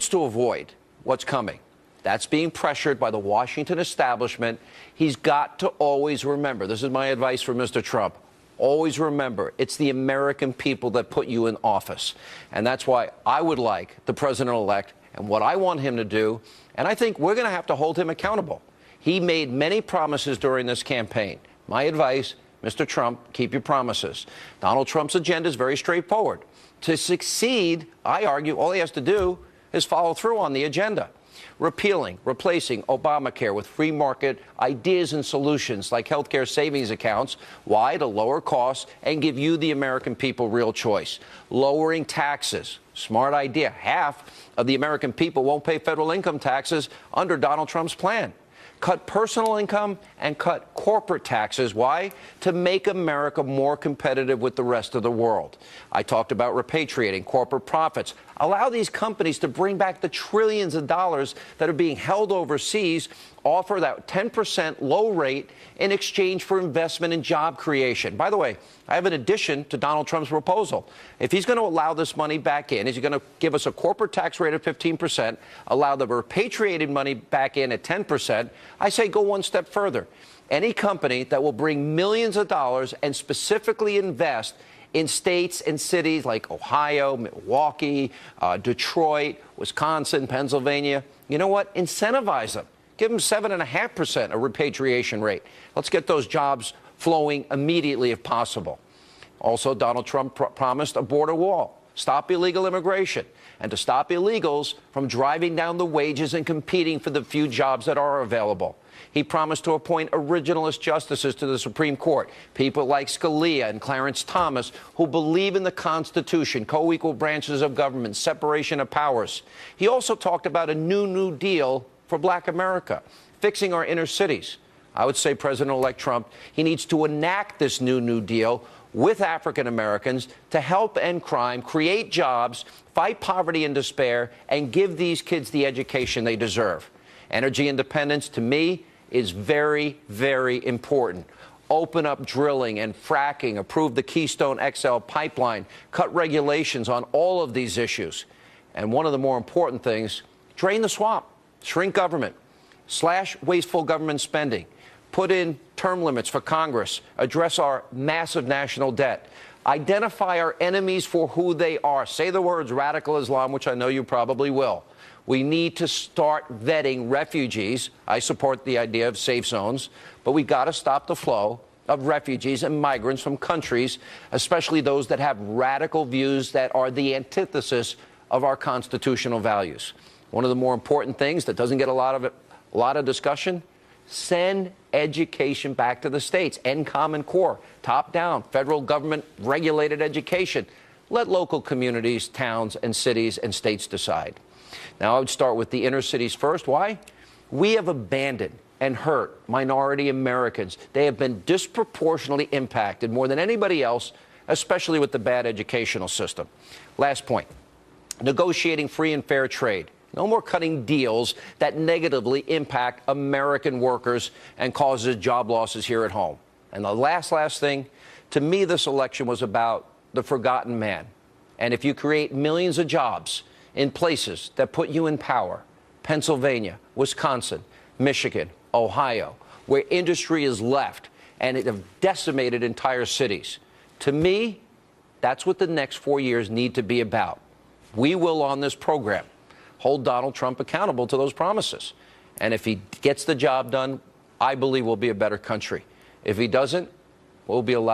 to avoid what's coming. That's being pressured by the Washington establishment. He's got to always remember, this is my advice for Mr. Trump, always remember, it's the American people that put you in office. And that's why I would like the president-elect and what I want him to do, and I think we're going to have to hold him accountable. He made many promises during this campaign. My advice, Mr. Trump, keep your promises. Donald Trump's agenda is very straightforward. To succeed, I argue, all he has to do is follow through on the agenda. Repealing, replacing Obamacare with free market ideas and solutions like healthcare savings accounts. Why? To lower costs and give you, the American people, real choice. Lowering taxes. Smart idea. Half of the American people won't pay federal income taxes under Donald Trump's plan. Cut personal income and cut corporate taxes. Why? To make America more competitive with the rest of the world. I talked about repatriating corporate profits. Allow these companies to bring back the trillions of dollars that are being held overseas. Offer that 10% low rate in exchange for investment and job creation. By the way, I have an addition to Donald Trump's proposal. If he's going to allow this money back in, is he going to give us a corporate tax rate of 15%, allow the repatriated money back in at 10%? I say go one step further. Any company that will bring millions of dollars and specifically invest in states and cities like Ohio, Milwaukee, Detroit, Wisconsin, Pennsylvania, you know what? Incentivize them. Give them 7.5% a repatriation rate. Let's get those jobs flowing immediately if possible. Also, Donald Trump promised a border wall, stop illegal immigration, and to stop illegals from driving down the wages and competing for the few jobs that are available. He promised to appoint originalist justices to the Supreme Court, people like Scalia and Clarence Thomas, who believe in the Constitution, co-equal branches of government, separation of powers. He also talked about a New Deal for Black America, fixing our inner cities. I would say President-elect Trump, he needs to enact this New Deal with African Americans to help end crime, create jobs, fight poverty and despair, and give these kids the education they deserve. Energy independence, to me, is very, very important. Open up drilling and fracking, approve the Keystone XL pipeline, cut regulations on all of these issues. And one of the more important things, drain the swamp, shrink government, slash wasteful government spending, put in term limits for Congress, address our massive national debt, identify our enemies for who they are. Say the words radical Islam, which I know you probably will. We need to start vetting refugees. I support the idea of safe zones, but we've got to stop the flow of refugees and migrants from countries, especially those that have radical views that are the antithesis of our constitutional values. One of the more important things that doesn't get a lot of discussion, send education back to the states. End Common Core, top down, federal government regulated education. Let local communities, towns and cities and states decide. Now, I would start with the inner cities first. Why? We have abandoned and hurt minority Americans. They have been disproportionately impacted more than anybody else, especially with the bad educational system. Last point, negotiating free and fair trade. No more cutting deals that negatively impact American workers and causes job losses here at home. And the last thing, to me, this election was about the forgotten man. And if you create millions of jobs in places that put you in power, Pennsylvania, Wisconsin, Michigan, Ohio, where industry is left and it have decimated entire cities, to me, that's what the next 4 years need to be about. We will, on this program, hold Donald Trump accountable to those promises. And if he gets the job done, I believe we'll be a better country. If he doesn't, we'll be allowed